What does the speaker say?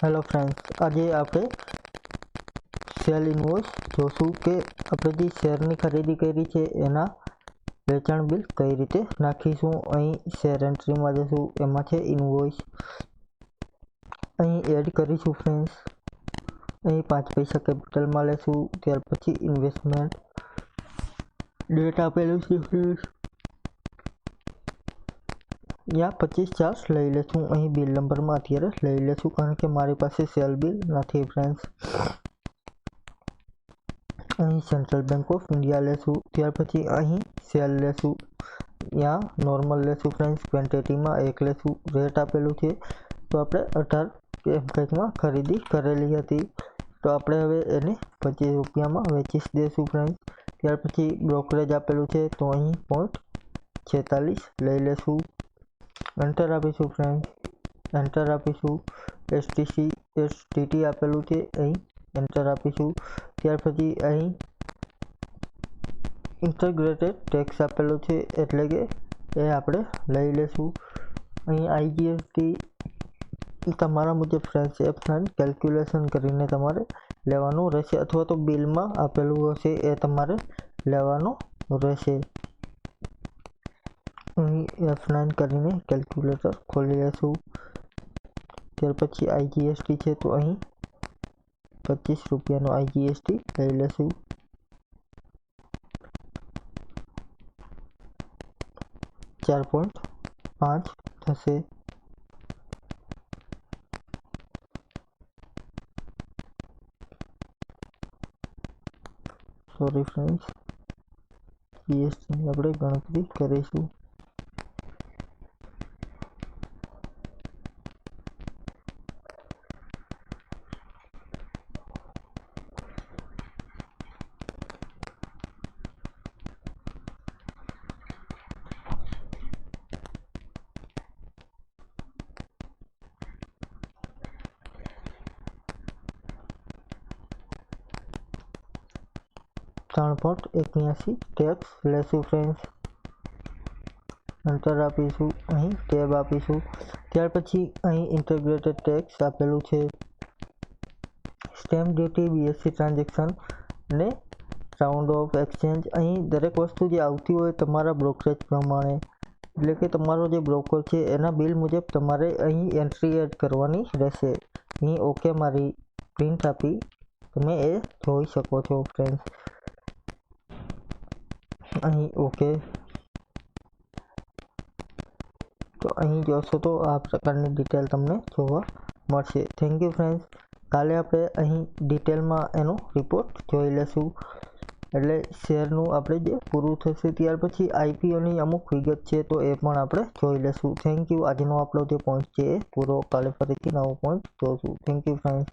Hello friends, आज आप cell invoice जोशू के આપણે જે શેરની ખરીદી કરી છે એના વેચાણ બિલ કઈ રીતે નાખીશું। અહીં શેર એન્ટ્રીમાં જશું, એમાં છે ઇનવોઇસ, અહીં એડ કરીશું ફ્રેન્ડ્સ। અહીં 5 પૈસા કેપિટલમાં લેશું, ત્યાર પછી ઇન્વેસ્ટમેન્ટ ડેટ આપેલું છે ફ્રેન્ડ્સ, या 25 ચાર્જ લઈ લેશું। અહીં બિલ નંબરમાં અત્યારે લઈ લેશું કારણ કે મારી પાસે સેલ બિલ નથી ફ્રેન્ડ્સ। અહીં સેન્ટ્રલ બેંક ઓફ ઇન્ડિયા લેશું, ત્યાર પછી અહીં સેલ લેશું, या નોર્મલ લેશું ફ્રેન્ડ્સ। ક્વોન્ટિટીમાં 1 લેશું, રેટ આપેલું છે તો આપણે 18 કે એમ કંઈકમાં ખરીદી કરેલી હતી તો આપણે હવે એને 25 રૂપિયામાં વેચી દઈશું ફ્રેન્ડ્સ। ત્યાર પછી બ્રોકરેજ આપેલું છે તો અહીં 0.46 લઈ લેશું, एंटर આપીશું ફ્રેન્ડ, एंटर આપીશું। STT આપેલું છે, અહીં एंटर આપીશું। ત્યાર પછી અહીં ઇન્ટિગ્રેટેડ ટેક્સ આપેલું છે એટલે કે એ આપણે લઈ લેશું। અહીં IGST તમારા મુજબ ફ્રેન્ડ્સ એ ફ્રેન્ડ કેલ્ક્યુલેશન કરીને તમારે લેવાનું રહેશે, અથવા તો બિલમાં આપેલું હશે એ તમારે લેવાનું રહેશે। અહીં F9 કરીને કેલ્ક્યુલેટર ખોલી લેશું। ત્યાર પછી IGST છે તો અહીં 25 રૂપિયાનો IGST લઈ લેશું। $4.5 થશે। સોરી ફ્રેન્ડ્સ, GSTની આપણે ગણતરી કરીશું। $3.81 ટેક્સ લેશું ફ્રેન્ડ્સ, એન્ટર આપીશું, અહીં ટેબ આપીશું। ત્યાર પછી અહીં ઇન્ટિગ્રેટેડ ટેક્સ આપેલું છે, સ્ટેમ્પ ડ્યુટી, BSC ટ્રાન્ઝેક્શન અને રાઉન્ડ ઓફ એક્સચેન્જ। અહીં દરેક વસ્તુ જે આવતી હોય તમારા બ્રોકરેજ પ્રમાણે, એટલે કે તમારો જે બ્રોકર છે એના બિલ મુજબ તમારે અહીં એન્ટ્રી એડ કરવાની રહેશે। અહીં ઓકે મારી પ્રિન્ટ આપી તમે એ જોઈ શકો છો ફ્રેન્ડ્સ। અહીં ઓકે, તો અહીં જોશો તો આ પ્રકારની ડિટેલ તમને જોવા મળશે। Thank you friends. કાલે આપણે અહીં ડિટેલમાં એનો રિપોર્ટ જોઈ લેશું, એટલે શેરનું આપણે જે પૂરું થશે ત્યાર પછી IPOની અમુક વિગત છે તો એ પણ આપણે જોઈ લેશું। Thank you. આજનો આપણો જે પોઈન્ટ છે એ પૂરો, કાલે ફરીથી નવો પોઈન્ટ જોશું। Thank you friends.